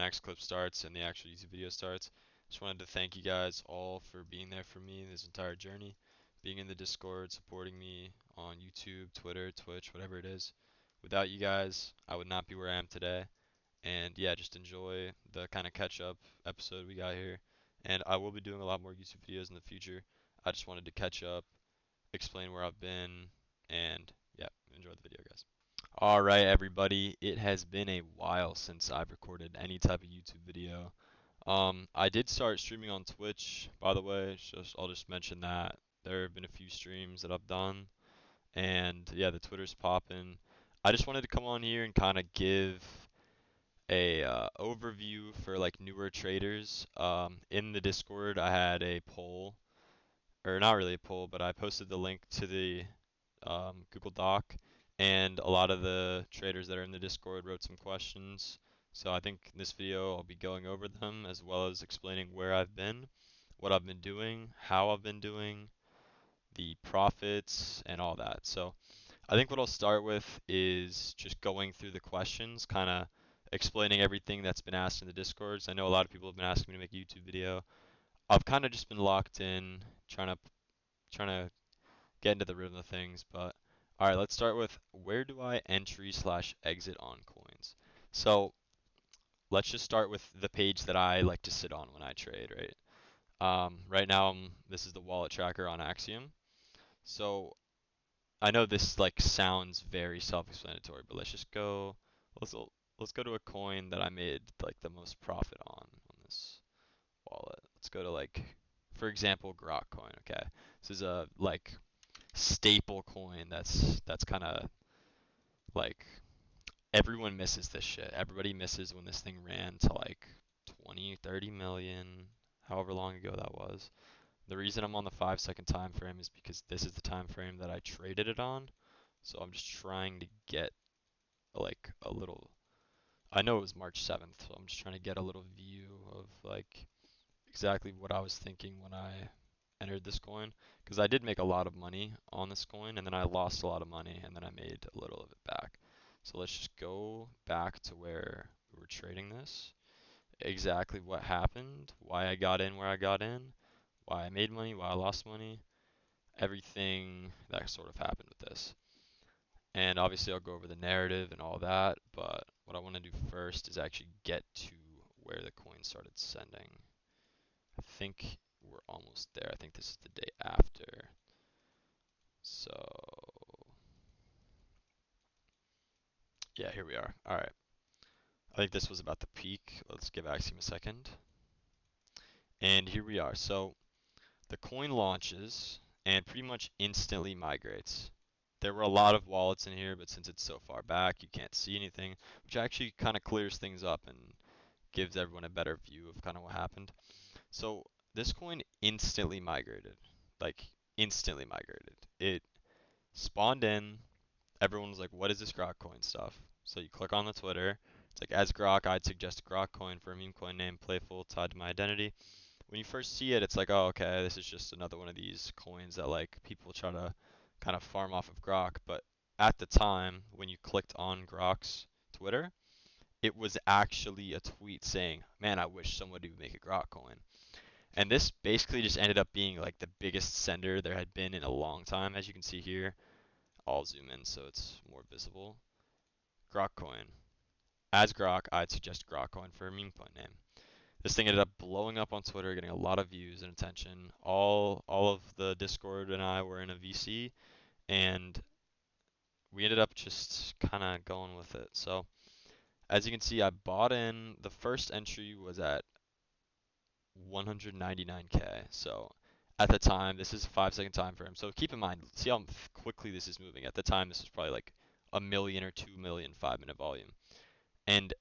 next clip starts and the actual YouTube video starts. Just wanted to thank you guys all for being there for me this entire journey, being in the Discord, supporting me on YouTube, Twitter, Twitch, whatever it is. Without you guys, I would not be where I am today. And yeah, just enjoy the kind of catch up episode we got here. And I will be doing a lot more YouTube videos in the future. I just wanted to catch up, explain where I've been, and yeah, enjoy the video, guys. All right, everybody. It has been a while since I've recorded any type of YouTube video. I did start streaming on Twitch, by the way. I'll just mention that there have been a few streams that I've done, and yeah, the Twitter's popping. I just wanted to come on here and kind of give a overview for like newer traders. In the Discord, I had a poll, or not really a poll, but I posted the link to the Google Doc, and a lot of the traders that are in the Discord wrote some questions. So I think in this video I'll be going over them as well as explaining where I've been, what I've been doing, how I've been doing, the profits, and all that. So I think what I'll start with is just going through the questions, kind of explaining everything that's been asked in the Discords. I know a lot of people have been asking me to make a YouTube video. I've kind of just been locked in, trying to get into the rhythm of things. But all right, let's start with where do I entry slash exit on coins? So let's just start with the page that I like to sit on when I trade, right? Right now, this is the wallet tracker on Axiom. So I know this like sounds very self-explanatory, but let's just go. Let's let's go to a coin that I made like the most profit on this wallet. Let's go to like, for example, Grok coin. Okay, this is a like staple coin that's kind of like everyone misses this shit. Everybody misses when this thing ran to like 20, 30 million, however long ago that was. The reason I'm on the 5 second time frame is because this is the time frame that I traded it on. So I'm just trying to get like a little, I know it was March 7th, so I'm just trying to get a little view of like exactly what I was thinking when I entered this coin, because I did make a lot of money on this coin and then I lost a lot of money and then I made a little of it back. So let's just go back to where we were trading this, exactly what happened, why I got in where I got in, why I made money, why I lost money, everything that sort of happened with this. And obviously I'll go over the narrative and all that, but what I want to do first is actually get to where the coin started sending. I think we're almost there. I think this is the day after. So, yeah, here we are. All right. I think this was about the peak. Let's give Axiom a second. And here we are. So, the coin launches and pretty much instantly migrates. There were a lot of wallets in here, but since it's so far back, you can't see anything, which actually kind of clears things up and gives everyone a better view of kind of what happened. So, this coin instantly migrated. Like, instantly migrated. It spawned in. Everyone was like, what is this Grok coin stuff? So you click on the Twitter. It's like, as Grok, I'd suggest Grok coin for a meme coin name, playful, tied to my identity. When you first see it, it's like, oh, okay, this is just another one of these coins that like people try to kind of farm off of Grok. But at the time, when you clicked on Grok's Twitter, it was actually a tweet saying, man, I wish somebody would make a Grok coin. And this basically just ended up being like the biggest sender there had been in a long time, as you can see here. I'll zoom in so it's more visible. Grok coin. As Grok, I'd suggest Grok coin for a meme coin name. This thing ended up blowing up on Twitter, getting a lot of views and attention. All of the Discord and I were in a VC, and we ended up just kind of going with it. So as you can see, I bought in. The first entry was at 199K. So at the time, this is a 5 second time frame. So keep in mind, see how quickly this is moving. At the time, this was probably like a million or 2 million 5 minute volume. And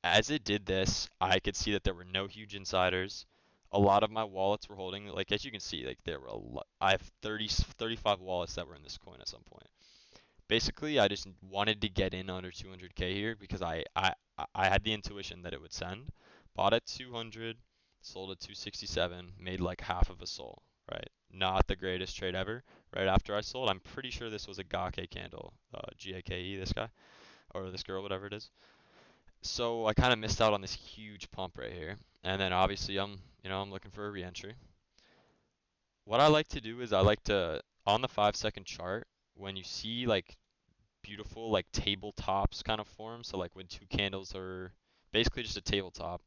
as it did this, I could see that there were no huge insiders. A lot of my wallets were holding, like as you can see, like there were a lot. I have 35 wallets that were in this coin at some point. Basically, I just wanted to get in under 200K here because I had the intuition that it would send. Bought at 200, sold at 267, made like half of a sol, right? Not the greatest trade ever. Right after I sold, I'm pretty sure this was a Gake candle, Gake, this guy, or this girl, whatever it is. So I kind of missed out on this huge pump right here. And then obviously I'm looking for a re-entry. What I like to do is I like to, on the 5 second chart, when you see like beautiful like tabletops kind of form, so like when two candles are basically just a tabletop,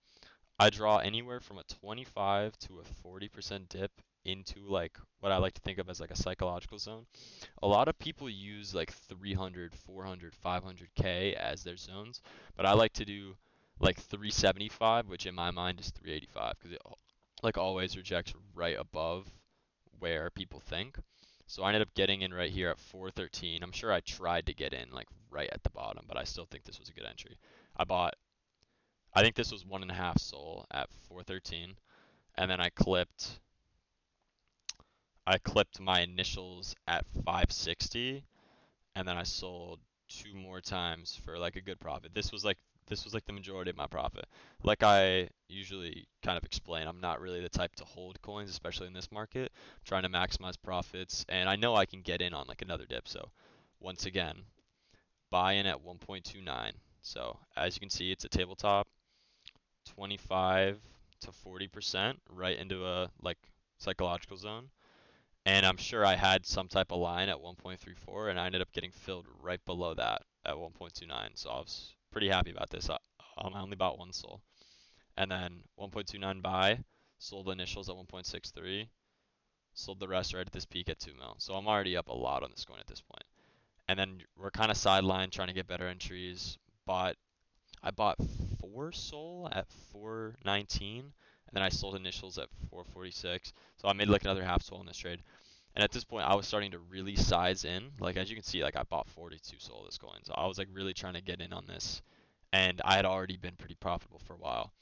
I draw anywhere from a 25 to a 40% dip into like what I like to think of as like a psychological zone. A lot of people use like 300, 400, 500K as their zones, but I like to do like 375, which in my mind is 385 because it like always rejects right above where people think. So I ended up getting in right here at 413. I'm sure I tried to get in like right at the bottom, but I still think this was a good entry. I bought, I think this was 1.5 SOL at 413, and then I clipped my initials at 560, and then I sold two more times for like a good profit. This was like the majority of my profit. Like I usually kind of explain, I'm not really the type to hold coins, especially in this market. I'm trying to maximize profits, and I know I can get in on like another dip. So once again, buy in at 1.29. So as you can see, it's a tabletop, 25 to 40% right into a like psychological zone. And I'm sure I had some type of line at 1.34, and I ended up getting filled right below that at 1.29. So I was pretty happy about this. I only bought one SOL. And then 1.29 buy, sold initials at 1.63, sold the rest right at this peak at 2 mil. So I'm already up a lot on this coin at this point. And then we're kind of sidelined trying to get better entries. I bought 4 SOL at 419, and then I sold initials at 446. So I made like another half SOL in this trade. And at this point, I was starting to really size in. Like as you can see, like I bought 42 SOL of this coin, so I was like really trying to get in on this, and I had already been pretty profitable for a while.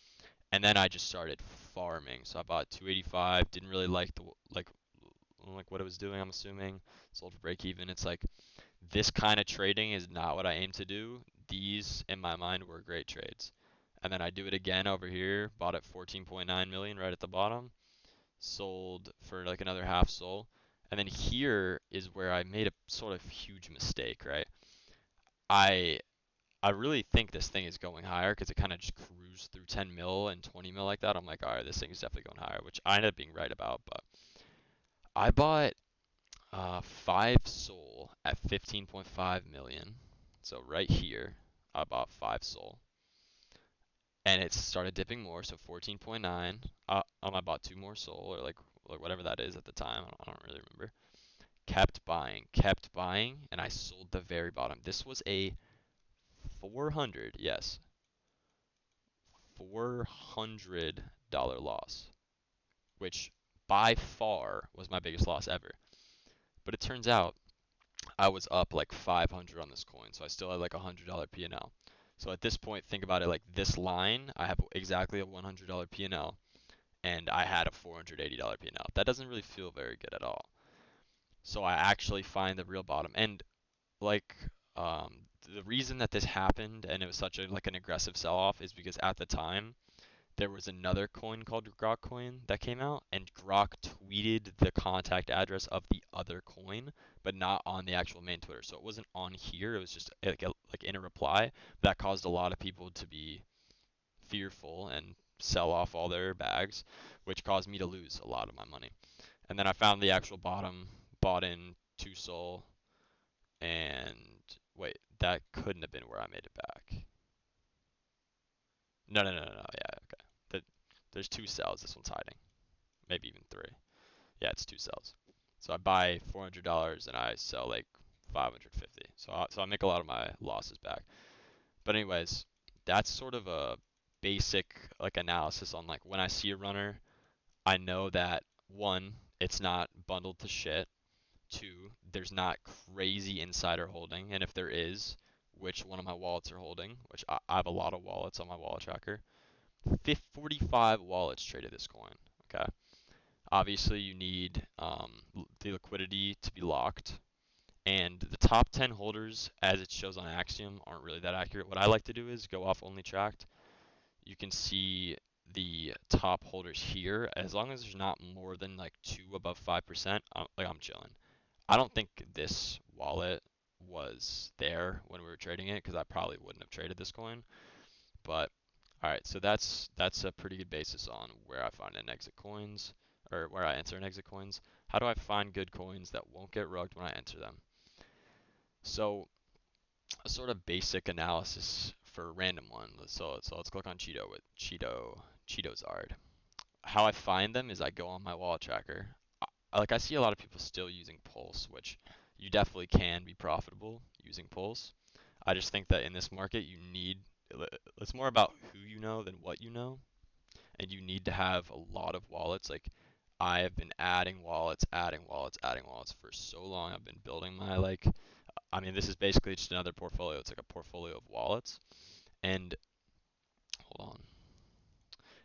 And then I just started farming. So I bought 285. Didn't really like the like what it was doing. I'm assuming sold for break even. It's like this kind of trading is not what I aim to do. These in my mind were great trades. And then I do it again over here. Bought at 14.9 million right at the bottom, sold for like another half SOL. And then here is where I made a sort of huge mistake, right? I I really think this thing is going higher because it kind of just cruised through 10 mil and 20 mil like that. I'm like, all right, this thing is definitely going higher, which I ended up being right about. But I bought 5 SOL at 15.5 million. So right here, I bought 5 SOL. And it started dipping more, so 14.9. I bought two more SOL, or like whatever that is at the time. I don't really remember. Kept buying, and I sold the very bottom. This was a 400, yes, $400 loss, which by far was my biggest loss ever. But it turns out I was up like 500 on this coin, so I still had like a $100 P&L. So at this point, think about it like this line, I have exactly a $100 P&L, and I had a $480 P&L. That doesn't really feel very good at all. So I actually find the real bottom. And like the reason that this happened and it was such a like an aggressive sell-off is because at the time there was another coin called Grok coin that came out, and Grok tweeted the contact address of the other coin, but not on the actual main Twitter. So it wasn't on here. It was just like in a reply. That caused a lot of people to be fearful and sell off all their bags, which caused me to lose a lot of my money. And then I found the actual bottom, bought in 2 SOL, and wait, that couldn't have been where I made it back. No, no, no, no, no. Yeah, okay. There's two cells. This one's hiding. Maybe even three. Yeah, it's two cells. So I buy $400 and I sell like 550. So I make a lot of my losses back. But anyways, that's sort of a basic like analysis on like when I see a runner, I know that one, it's not bundled to shit. Two, there's not crazy insider holding, and if there is, which one of my wallets are holding, which I have a lot of wallets on my wallet tracker. 45 wallets traded this coin. Okay. Obviously, you need the liquidity to be locked, and the top 10 holders, as it shows on Axiom, aren't really that accurate. What I like to do is go off only tracked. You can see the top holders here. As long as there's not more than like two above 5%, I'm chilling. I don't think this wallet was there when we were trading it because I probably wouldn't have traded this coin. But all right, so that's a pretty good basis on where I find an exit coins or where I enter an exit coins. How do I find good coins that won't get rugged when I enter them? So a sort of basic analysis for a random one. So let's click on Cheeto with Cheetozard. How I find them is I go on my wallet tracker. Like I see a lot of people still using Pulse, which you definitely can be profitable using Pulse. I just think that in this market you need it's more about who you know than what you know, and you need to have a lot of wallets. Like I have been adding wallets, adding wallets, adding wallets for so long. I've been building my I mean this is basically just another portfolio. It's like a portfolio of wallets. And hold on.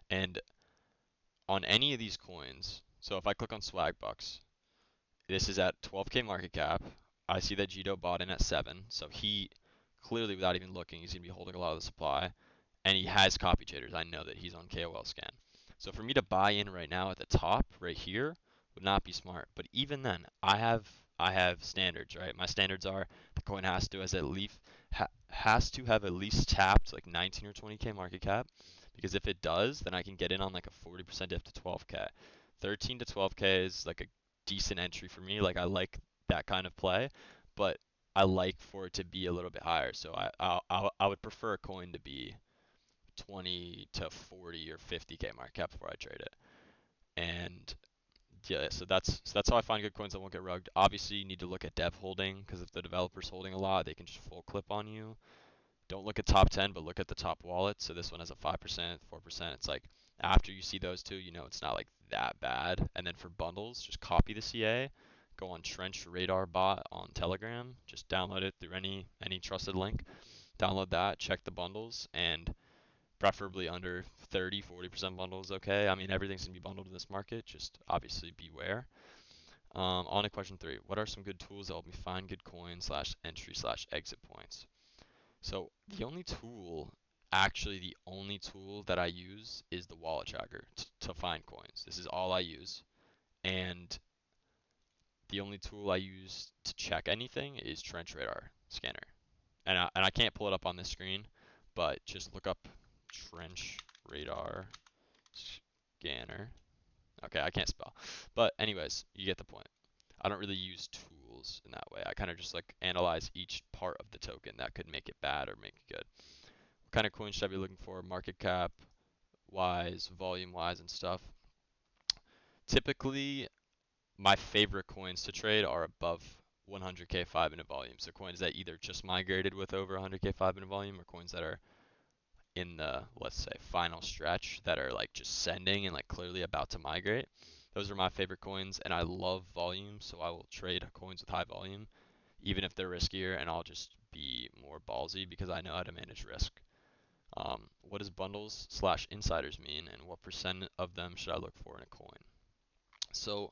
And on any of these coins, so if I click on Swag Bucks, this is at 12K market cap. I see that Jito bought in at 7, so he clearly, without even looking, he's going to be holding a lot of the supply, and he has copy traders. I know that he's on KOL scan. So for me to buy in right now at the top, right here, would not be smart. But even then, I have standards, right? My standards are the coin has to have at least tapped like 19 or 20K market cap, because if it does, then I can get in on like a 40% diff to 12K. 13 to 12K is like a decent entry for me. Like I like that kind of play, but I like for it to be a little bit higher. So I would prefer a coin to be 20 to 40 or 50K market cap before I trade it. And yeah, so that's how I find good coins that won't get rugged. Obviously, you need to look at dev holding, because if the developer's holding a lot, they can just full clip on you. Don't look at top 10, but look at the top wallet. So this one has a 5%, 4%. It's like after you see those two, you know it's not like that bad. And then for bundles, just copy the CA, go on Trench Radar Bot on Telegram, just download it through any trusted link. Download that, check the bundles, and preferably under 30, 40% bundles, okay? I mean, everything's going to be bundled in this market, just obviously beware. On to question 3. What are some good tools that help me find good coins slash entry slash exit points? So actually the only tool that I use is the wallet tracker to find coins. This is all I use. And the only tool I use to check anything is Trench Radar Scanner. And I can't pull it up on this screen, but just look up Trench Radar Scanner. Okay, I can't spell. But anyways, you get the point. I don't really use tools in that way. I kind of just like analyze each part of the token that could make it bad or make it good. What kind of coins should I be looking for? Market cap wise, volume wise, and stuff. Typically, my favorite coins to trade are above 100k 5-minute volume. So coins that either just migrated with over 100k 5-minute volume, or coins that are in the, let's say, final stretch that are like just sending and like clearly about to migrate. Those are my favorite coins, and I love volume, so I will trade coins with high volume, even if they're riskier, and I'll just be more ballsy because I know how to manage risk. What does bundles slash insiders mean, and what percent of them should I look for in a coin? So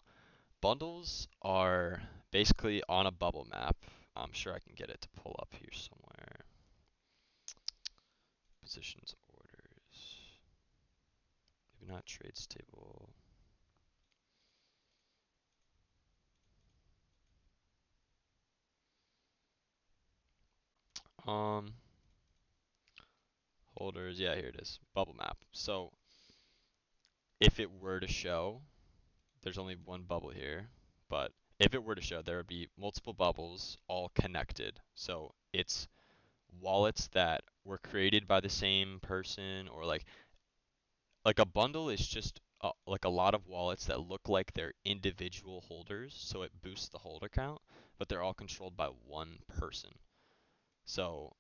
bundles are basically on a bubble map. I'm sure I can get it to pull up here somewhere. Positions, orders, maybe not trades table. Um, Holders, yeah, here it is, bubble map. So if it were to show, there's only one bubble here, but if it were to show, there would be multiple bubbles all connected. So it's wallets that were created by the same person, or like a bundle is just like a lot of wallets that look like they're individual holders, so it boosts the holder count, but they're all controlled by one person. So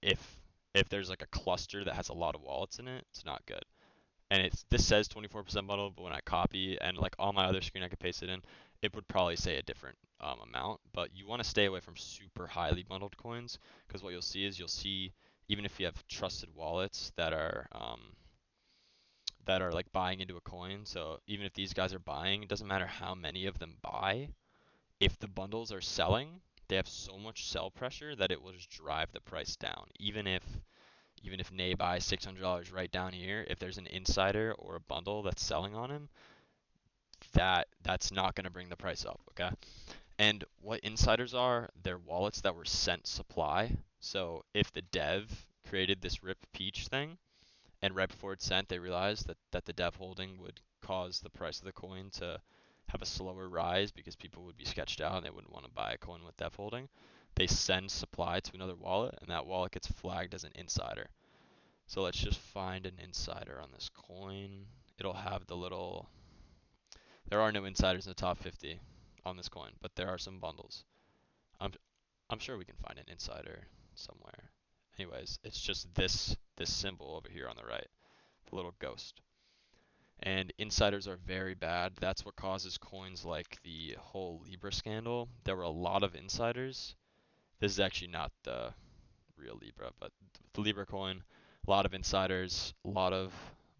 if there's like a cluster that has a lot of wallets in it, it's not good. And this says 24% bundle, but when I copy and like on my other screen I could paste it in, it would probably say a different amount. But you want to stay away from super highly bundled coins, because what you'll see is even if you have trusted wallets that are like buying into a coin. So even if these guys are buying, it doesn't matter how many of them buy. If the bundles are selling, they have so much sell pressure that it will just drive the price down. Even if Nay buys $600 right down here, if there's an insider or a bundle that's selling on him, that's not going to bring the price up, okay? And what insiders are, they're wallets that were sent supply. So if the dev created this Rip Peach thing, and right before it sent, they realized that the dev holding would cause the price of the coin to have a slower rise because people would be sketched out and they wouldn't want to buy a coin with dev holding. They send supply to another wallet, and that wallet gets flagged as an insider. So let's just find an insider on this coin. It'll have the little. There are no insiders in the top 50 on this coin, but there are some bundles. I'm I'm sure we can find an insider somewhere. Anyways, it's just this symbol over here on the right, the little ghost. And insiders are very bad. That's what causes coins like the whole Libra scandal. There were a lot of insiders. This is actually not the real Libra, but the Libra coin, a lot of insiders, a lot of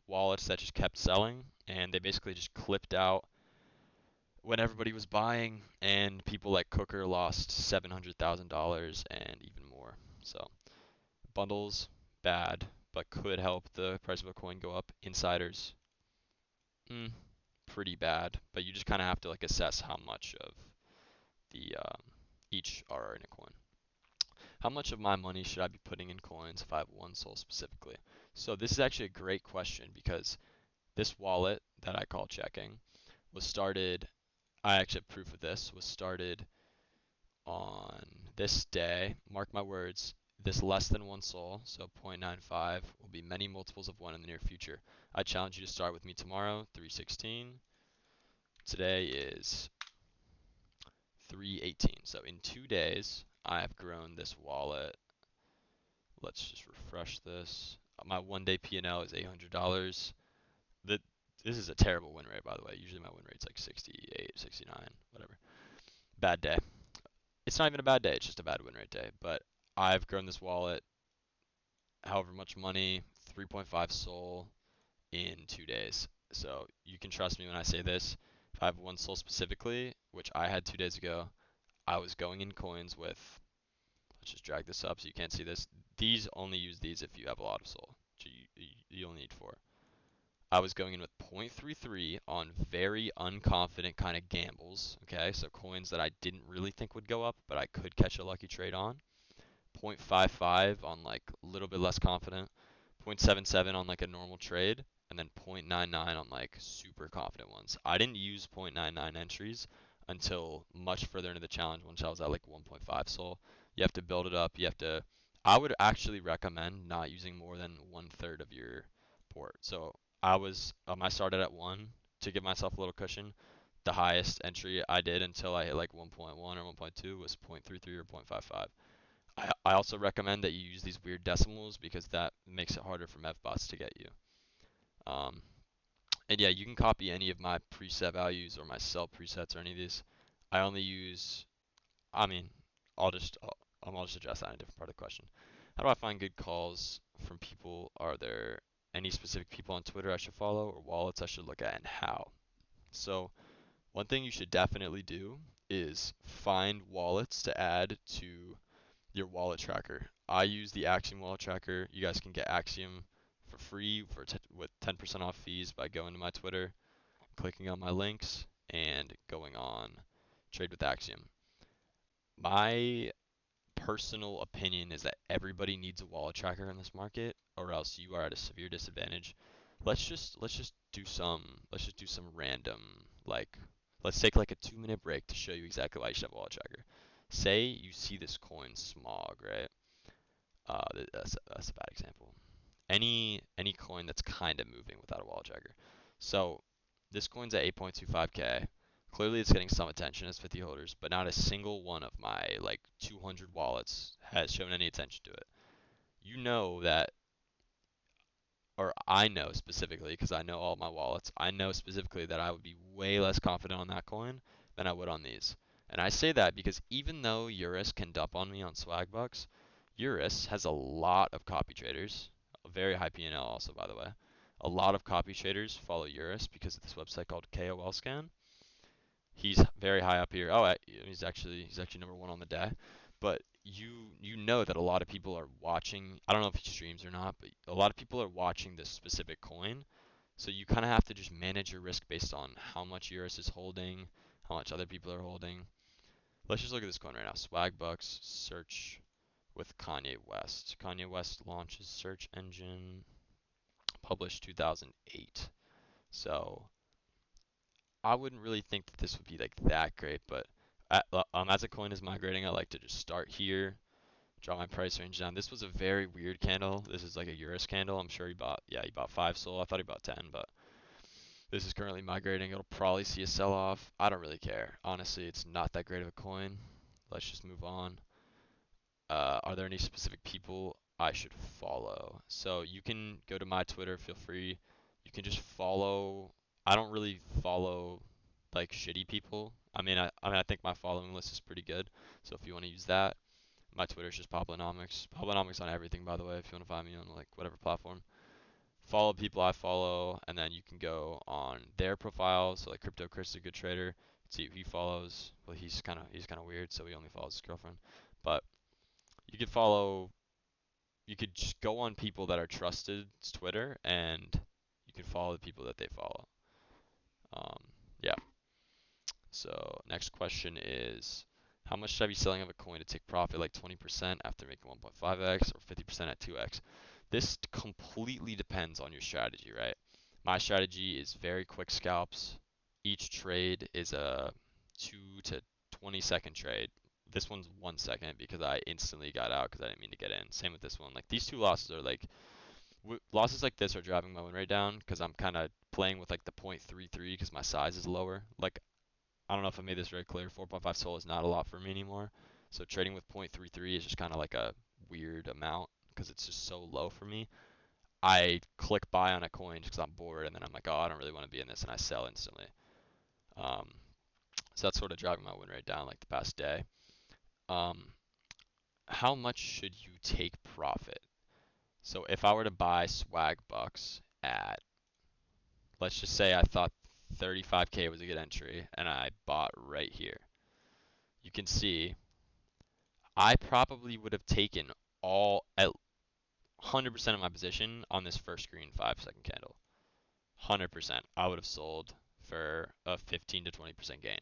wallets that just kept selling, and they basically just clipped out when everybody was buying, and people like Cooker lost $700,000 and even more. So bundles, bad, but could help the price of a coin go up. Insiders, mm, pretty bad, but you just kind of have to like assess how much of the each are in a coin. How much of my money should I be putting in coins if I have one soul specifically? So this is actually a great question because this wallet that I call checking was started, I actually have proof of this, was started on this day, mark my words, this less than one soul, so 0.95, will be many multiples of 1 in the near future. I challenge you to start with me tomorrow, 316. Today is 318. So in 2 days, I have grown this wallet. Let's just refresh this. My 1 day P&L is $800. This is a terrible win rate, by the way. Usually my win rate's like 68, 69, whatever. Bad day. It's not even a bad day. It's just a bad win rate day. But I've grown this wallet however much money, 3.5 SOL in 2 days. So you can trust me when I say this. If I have one SOL specifically, which I had 2 days ago, I was going in coins with, let's just drag this up so you can't see this. These only use these if you have a lot of SOL. So you only need 4. I was going in with 0.33 on very unconfident kind of gambles. Okay, so coins that I didn't really think would go up, but I could catch a lucky trade on. 0.55 on like a little bit less confident, 0.77 on like a normal trade, and then 0.99 on like super confident ones. I didn't use 0.99 entries until much further into the challenge once I was at like 1.5 SOL. You have to build it up. You have to. I would actually recommend not using more than 1/3 of your port. So I started at 1 to give myself a little cushion. The highest entry I did until I hit like 1.1 or 1.2 was 0.33 or 0.55. I also recommend that you use these weird decimals because that makes it harder for mevbots to get you. Um, and yeah, you can copy any of my preset values or my sell presets or any of these. I only use, I mean, I'll just address that in a different part of the question. How do I find good calls from people? Are there any specific people on Twitter I should follow or wallets I should look at, and how? So one thing you should definitely do is find wallets to add to your wallet tracker. I use the Axiom wallet tracker. You guys can get Axiom for free with 10% off fees by going to my Twitter, clicking on my links, and going on Trade with Axiom. My personal opinion is that everybody needs a wallet tracker in this market, or else you are at a severe disadvantage. Let's just do some random, like, let's take like a 2-minute break to show you exactly why you should have a wallet tracker. Say you see this coin smog, right? That's a bad example. Any coin that's kind of moving without a wallet tracker. So this coin's at 8.25k. Clearly it's getting some attention as 50 holders, but not a single one of my like 200 wallets has shown any attention to it. You know that, or I know specifically because I know all my wallets. I know specifically that I would be way less confident on that coin than I would on these. And I say that because even though Eurus can dump on me on Swagbucks, Eurus has a lot of copy traders, a very high P&L also, by the way. A lot of copy traders follow Eurus because of this website called KOL Scan. He's very high up here. Oh, he's actually number 1 on the day. But you know that a lot of people are watching. I don't know if he streams or not, but a lot of people are watching this specific coin. So you kind of have to just manage your risk based on how much Eurus is holding, how much other people are holding. Let's just look at this coin right now. Swagbucks, search with Kanye West. Kanye West launches search engine, published 2008. So I wouldn't really think that this would be like that great, but as a coin is migrating, I like to just start here, draw my price range down. This was a very weird candle. This is like a Eurus candle. I'm sure he bought 5 SOL. I thought he bought 10, but this is currently migrating. It'll probably see a sell-off. I don't really care. Honestly, it's not that great of a coin. Let's just move on. Are there any specific people I should follow? So you can go to my Twitter, feel free. You can just follow. I don't really follow like shitty people. I think my following list is pretty good. So if you want to use that, my Twitter is just Poponomics. Poponomics on everything, by the way. If you want to find me on like whatever platform, follow people I follow, and then you can go on their profile. So like Crypto Chris is a good trader. See who he follows. Well, he's kind of weird, so he only follows his girlfriend. But you could follow. You could just go on people that are trusted Twitter, and you can follow the people that they follow. Yeah. So next question is, how much should I be selling of a coin to take profit, like 20% after making 1.5x or 50% at 2x? This completely depends on your strategy, right? My strategy is very quick scalps. Each trade is a 2 to 20-second trade. This one's 1 second because I instantly got out because I didn't mean to get in. Same with this one. Like these two losses are like losses like this are driving my win rate down because I'm kind of playing with like the 0.33 because my size is lower. Like I don't know if I made this very clear. 4.5 SOL is not a lot for me anymore. So trading with 0.33 is just kind of like a weird amount because it's just so low for me. I click buy on a coin just because I'm bored, and then I'm like, oh, I don't really want to be in this, and I sell instantly. Um, so that's sort of driving my win rate down like the past day. How much should you take profit? So if I were to buy swag bucks at, let's just say I thought 35K was a good entry, and I bought right here. You can see I probably would have taken all at 100% of my position on this first green 5-second candle. 100%. I would have sold for a 15 to 20% gain.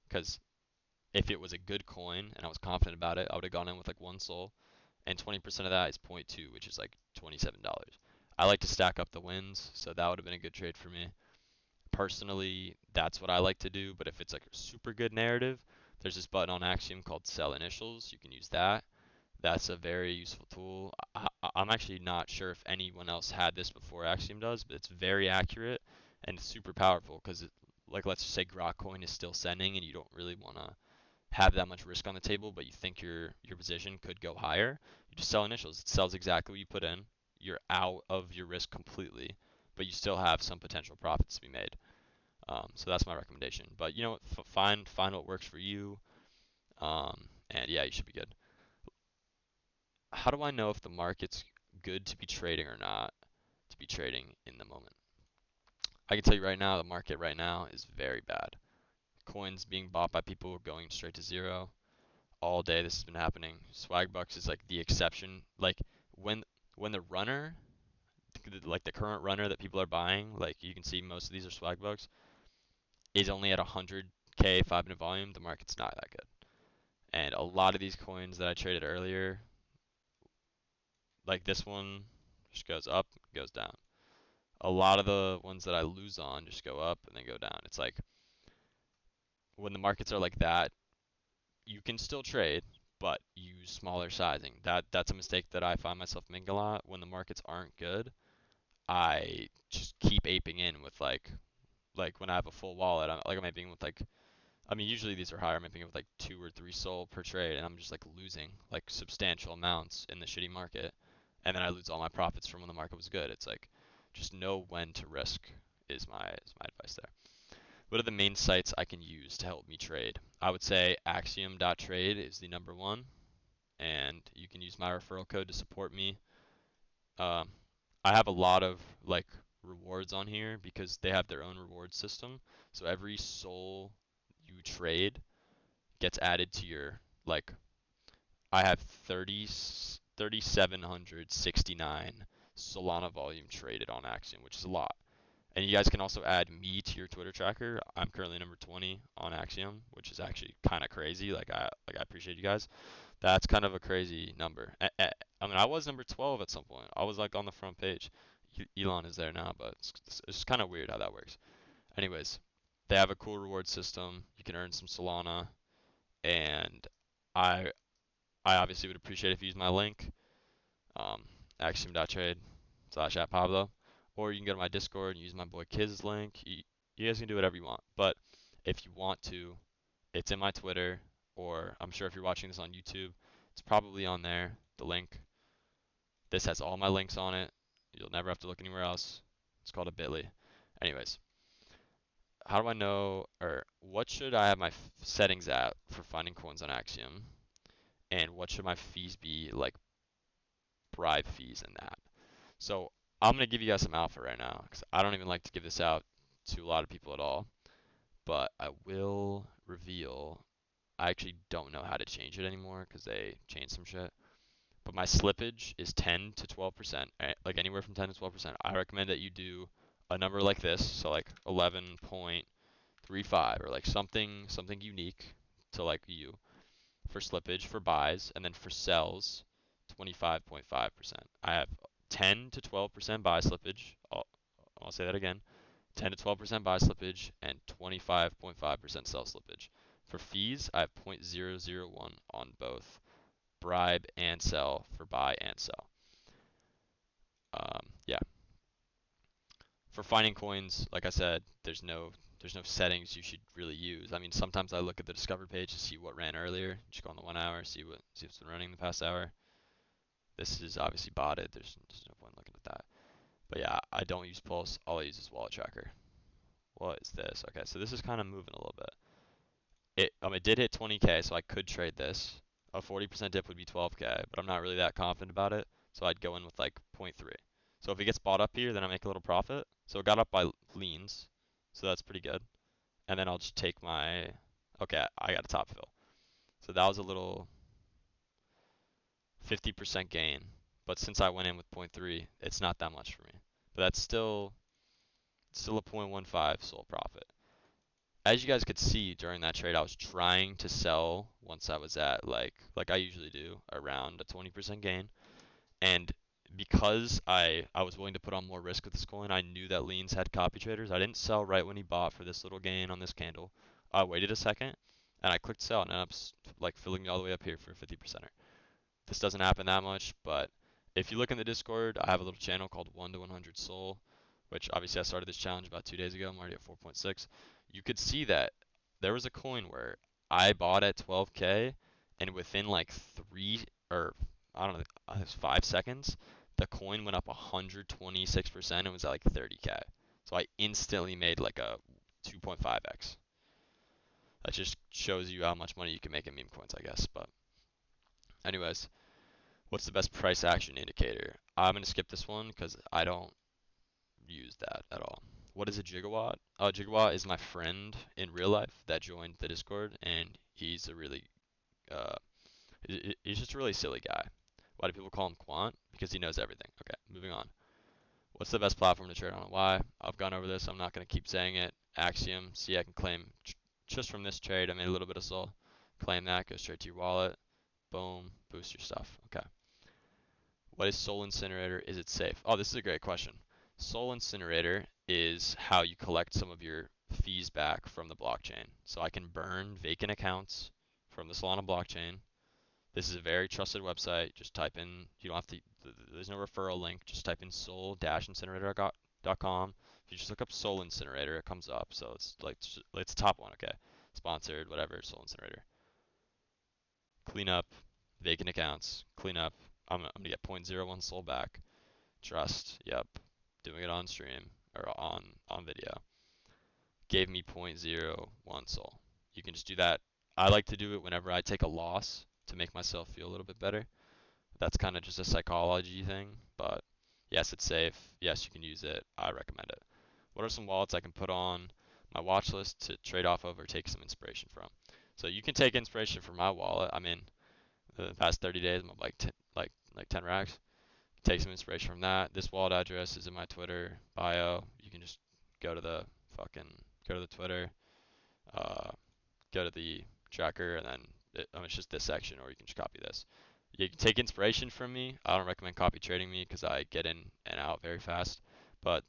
Because if it was a good coin and I was confident about it, I would have gone in with like 1 SOL, and 20% of that is 0.2, which is like $27. I like to stack up the wins, so that would have been a good trade for me. Personally, that's what I like to do, but if it's like a super good narrative, there's this button on Axiom called Sell Initials. You can use that. That's a very useful tool. I'm actually not sure if anyone else had this before Axiom does, but it's very accurate and super powerful because, like, let's just say Grok coin is still sending and you don't really want to have that much risk on the table, but you think your position could go higher. You just sell initials. It sells exactly what you put in. You're out of your risk completely, but you still have some potential profits to be made. So that's my recommendation. But you know, find what works for you, and yeah, you should be good. How do I know if the market's good to be trading or not to be trading in the moment? I can tell you right now, the market right now is very bad. Coins being bought by people who are going straight to zero. All day this has been happening. Swagbucks is like the exception. Like when the runner, like the current runner that people are buying, like you can see most of these are Swagbucks, is only at 100K 5-minute volume, the market's not that good. And a lot of these coins that I traded earlier, like this one, just goes up, goes down. A lot of the ones that I lose on just go up and then go down. It's like when the markets are like that, you can still trade, but use smaller sizing. That's a mistake that I find myself making a lot. When the markets aren't good, I just keep aping in with like when I have a full wallet, I'm aping with like, I mean usually these are higher. I'm aping with like 2 or 3 SOL per trade, and I'm just like losing like substantial amounts in the shitty market, and then I lose all my profits from when the market was good. It's like just know when to risk is my advice there. What are the main sites I can use to help me trade? I would say Axiom.trade is the number one, and you can use my referral code to support me. Um, I have a lot of like rewards on here because they have their own reward system. So every SOL you trade gets added to your like. I have 3,769 Solana volume traded on Axiom, which is a lot. And you guys can also add me to your Twitter tracker. I'm currently number 20 on Axiom, which is actually kind of crazy. Like I appreciate you guys. That's kind of a crazy number. I mean, I was number 12 at some point. I was like on the front page. Elon is there now, but it's kind of weird how that works. Anyways, they have a cool reward system. You can earn some Solana, and I I obviously would appreciate if you use my link, axiom.trade/@Pablo, or you can go to my Discord and use my boy Kiz's link. You guys can do whatever you want, but if you want to, it's in my Twitter, or I'm sure if you're watching this on YouTube, it's probably on there, the link. This has all my links on it. You'll never have to look anywhere else. It's called a bit.ly. Anyways, how do I know, or what should I have my settings at for finding coins on Axiom? And what should my fees be, like bribe fees and that? So I'm going to give you guys some alpha right now, because I don't even like to give this out to a lot of people at all. But I will reveal, I actually don't know how to change it anymore because they changed some shit. But my slippage is 10 to 12%, like anywhere from 10 to 12%. I recommend that you do a number like this, so like 11.35 or like something unique to like you for slippage for buys, and then for sells 25.5%. I have 10 to 12% buy slippage. I'll say that again. 10 to 12% buy slippage and 25.5% sell slippage. For fees, I have 0.001 on both bribe and sell for buy and sell. Yeah. For finding coins, like I said, there's no settings you should really use. I mean, sometimes I look at the discover page to see what ran earlier. Just go on the 1 hour, see what's been running the past hour. This is obviously botted. There's no point looking at that. But yeah, I don't use Pulse. All I use is Wallet Tracker. What is this? Okay, so this is kind of moving a little bit. It did hit 20K, so I could trade this. A 40% dip would be 12K, but I'm not really that confident about it, so I'd go in with like 0.3. So if it gets bought up here, then I make a little profit. So it got up by leans, so that's pretty good. And then I'll just take my, okay, I got a top fill. So that was a little 50% gain, but since I went in with 0.3, it's not that much for me. But that's still a 0.15 sold profit. As you guys could see during that trade, I was trying to sell once I was at like I usually do, around a 20% gain. And because I was willing to put on more risk with this coin, I knew that Leans had copy traders. I didn't sell right when he bought for this little gain on this candle. I waited a second and I clicked sell and ended up like filling me all the way up here for a 50%er. This doesn't happen that much, but if you look in the Discord, I have a little channel called 1 to 100 Sol, which obviously I started this challenge about 2 days ago. I'm already at 4.6. You could see that there was a coin where I bought at 12K, and within like 3 or I don't know, it was 5 seconds, the coin went up 126% and was at like 30K. So I instantly made like a 2.5x. That just shows you how much money you can make in meme coins, I guess. But anyways, what's the best price action indicator? I'm going to skip this one because I don't use that at all. What is a gigawatt? Gigawatt is my friend in real life that joined the Discord, and he's a really, uh, he's just a really silly guy. Why do people call him Quant? Because he knows everything. Okay, moving on. What's the best platform to trade on? Why? I've gone over this. I'm not going to keep saying it. Axiom. See, I can claim just from this trade. I made a little bit of SOL. Claim that. Go straight to your wallet. Boom. Boost your stuff. Okay. What is Soul Incinerator? Is it safe? Oh, this is a great question. Soul Incinerator is how you collect some of your fees back from the blockchain. So I can burn vacant accounts from the Solana blockchain. This is a very trusted website. Just type in, you don't have to, there's no referral link. Just type in soul-incinerator.com. If you just look up Soul Incinerator, it comes up. So it's like, it's top one, okay? Sponsored, whatever, Soul Incinerator. Clean up vacant accounts. Clean up. I'm gonna get 0.01 soul back. Trust. Yep. Doing it on stream or on video. Gave me 0.01 soul. You can just do that. I like to do it whenever I take a loss to make myself feel a little bit better. That's kind of just a psychology thing, but yes, it's safe. Yes, you can use it. I recommend it. What are some wallets I can put on my watch list to trade off of or take some inspiration from? So you can take inspiration from my wallet. I mean, the past 30 days, I'm up like 10 racks. Take some inspiration from that. This wallet address is in my Twitter bio. You can just go to the Twitter, go to the tracker, and then It's just this section, or you can just copy this. You can take inspiration from me. I don't recommend copy trading me because I get in and out very fast. But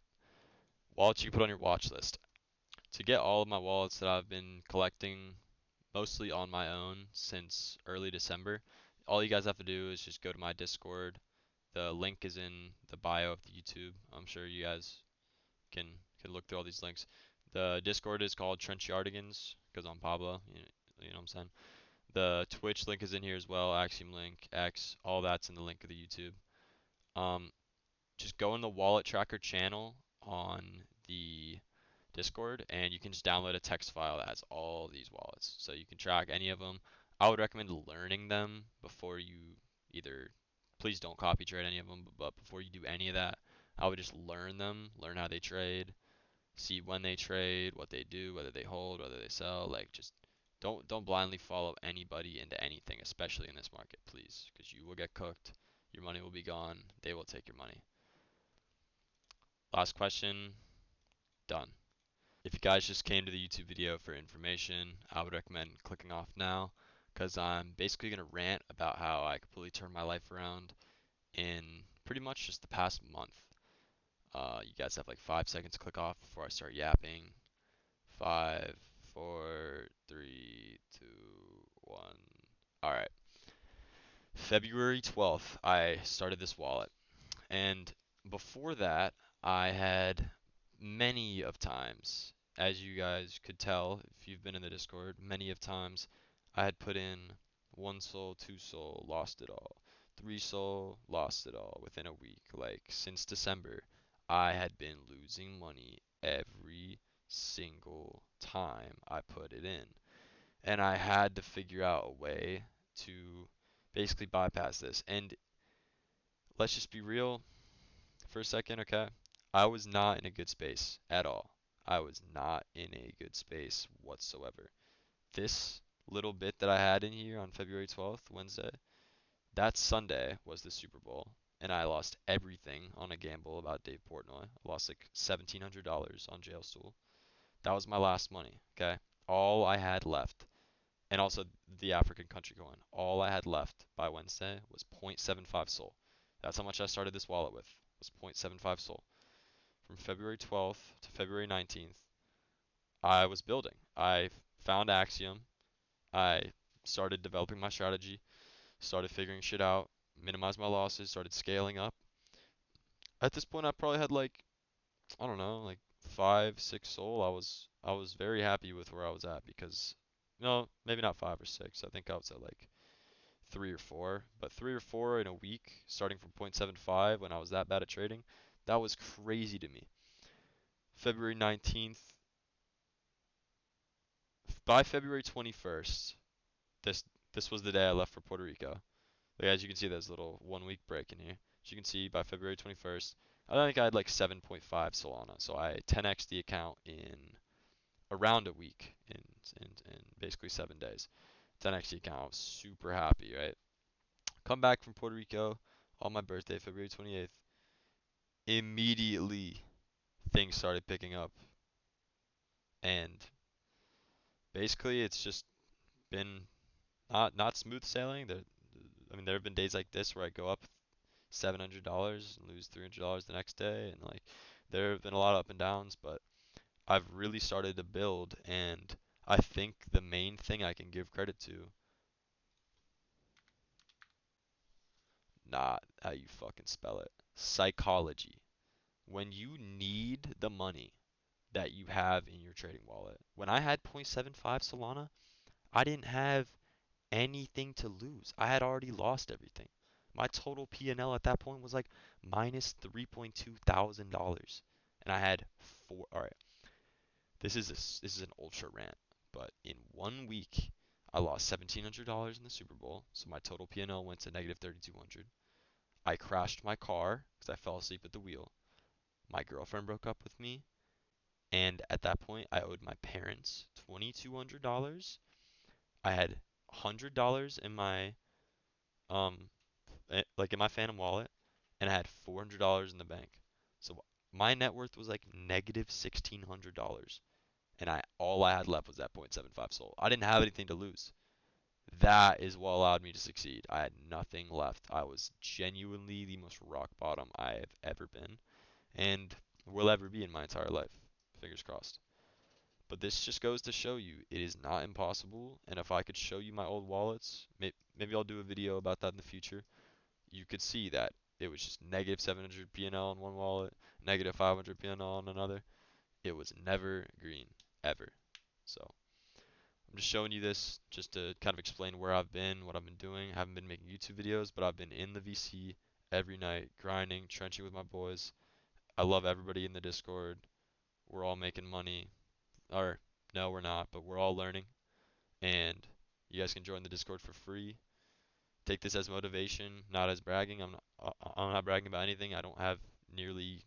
wallets you can put on your watch list. To get all of my wallets that I've been collecting mostly on my own since early December, all you guys have to do is just go to my Discord. The link is in the bio of the YouTube. I'm sure you guys can look through all these links. The Discord is called Trench Yardigans because I'm Pablo. You know what I'm saying? The Twitch link is in here as well. Axiom link, X, all that's in the link of the YouTube. Um, just go in the wallet tracker channel on the Discord, and you can just download a text file that has all these wallets. So you can track any of them. I would recommend learning them before you either, please don't copy trade any of them, but before you do any of that, I would just learn them, learn how they trade, see when they trade, what they do, whether they hold, whether they sell. Like just don't blindly follow anybody into anything, especially in this market, please, because you will get cooked. Your money will be gone. They will take your money. Last question. Done. If you guys just came to the YouTube video for information, I would recommend clicking off now because I'm basically going to rant about how I completely turned my life around in pretty much just the past month. You guys have like 5 seconds to click off before I start yapping. 5, 4, 3, 2, 1. All right. February 12th, I started this wallet. And before that, I had many of times, as you guys could tell if you've been in the Discord, many of times I had put in 1 SOL, 2 SOL, lost it all. 3 SOL, lost it all within a week. Like since December, I had been losing money every single time I put it in. And I had to figure out a way to basically bypass this. And let's just be real for a second, okay? I was not in a good space at all. I was not in a good space whatsoever. This little bit that I had in here on February 12th, Wednesday, that Sunday was the Super Bowl, and I lost everything on a gamble about Dave Portnoy. I lost like $1,700 on Jail Stool. That was my last money, okay? All I had left, and also the African country coin, all I had left by Wednesday was 0.75 SOL. That's how much I started this wallet with, was 0.75 SOL. From February 12th to February 19th, I was building. I found Axiom. I started developing my strategy, started figuring shit out, minimized my losses, started scaling up. At this point, I probably had like, I don't know, like 5, 6 SOL. I was very happy with where I was at because, no, maybe not 5 or 6. I think I was at like 3 or 4, but 3 or 4 in a week, starting from 0.75 when I was that bad at trading, that was crazy to me. February 19th, by February 21st, this this was the day I left for Puerto Rico. Like, as you can see, there's a little 1 week break in here. As you can see, by February 21st, I think I had like 7.5 Solana. So I 10x the account in around a week, in basically 7 days. 10x the account. I was super happy, right? Come back from Puerto Rico on my birthday, February 28th. Immediately, things started picking up, and basically, it's just been not smooth sailing. I mean, there have been days like this where I go up $700 and lose $300 the next day, and like there have been a lot of up and downs, but I've really started to build, and I think the main thing I can give credit to, not how you fucking spell it, psychology. When you need the money that you have in your trading wallet. When I had 0.75 Solana, I didn't have anything to lose. I had already lost everything. My total P&L at that point was like minus $3.2 thousand dollars, and I had four. All right, this is an ultra rant, but in 1 week, I lost $1,700 in the Super Bowl, so my total P&L went to negative 3,200. I crashed my car because I fell asleep at the wheel. My girlfriend broke up with me, and at that point, I owed my parents $2,200. I had $100 in my um like in my Phantom wallet, and I had $400 in the bank. So my net worth was like negative $1,600, and I all I had left was that 0.75 SOL. I didn't have anything to lose. That is what allowed me to succeed. I had nothing left. I was genuinely the most rock bottom I have ever been and will ever be in my entire life. Fingers crossed. But this just goes to show you it is not impossible. And if I could show you my old wallets, maybe I'll do a video about that in the future. You could see that it was just negative 700 PNL on one wallet, negative 500 PNL on another. It was never green, ever. So I'm just showing you this just to kind of explain where I've been, what I've been doing. I haven't been making YouTube videos, but I've been in the VC every night, grinding, trenching with my boys. I love everybody in the Discord. We're all making money. Or, no, we're not, but we're all learning. And you guys can join the Discord for free. Take this as motivation, not as bragging. I'm not bragging about anything. I don't have nearly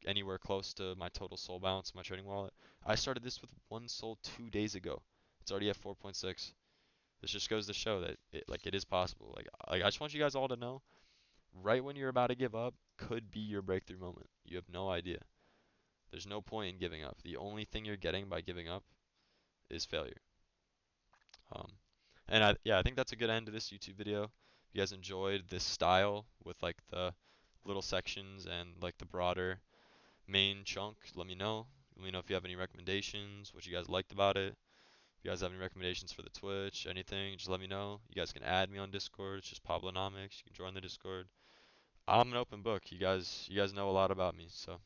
anywhere close to my total soul balance in my trading wallet. I started this with one soul 2 days ago. It's already at 4.6. This just goes to show that it is possible. Like I just want you guys all to know, right when you're about to give up could be your breakthrough moment. You have no idea. There's no point in giving up. The only thing you're getting by giving up is failure. Um, and yeah, I think that's a good end to this YouTube video. If you guys enjoyed this style with like the little sections and like the broader main chunk, let me know. Let me know if you have any recommendations, what you guys liked about it. If you guys have any recommendations for the Twitch, anything, just let me know. You guys can add me on Discord. It's just Pablonomics. You can join the Discord. I'm an open book. You guys know a lot about me, so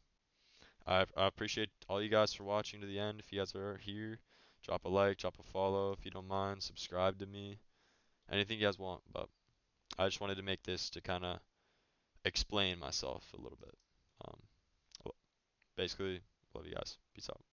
I appreciate all you guys for watching to the end. If you guys are here, drop a like, drop a follow if you don't mind, subscribe to me, anything you guys want. But I just wanted to make this to kind of explain myself a little bit. Um, basically, love you guys. Peace out.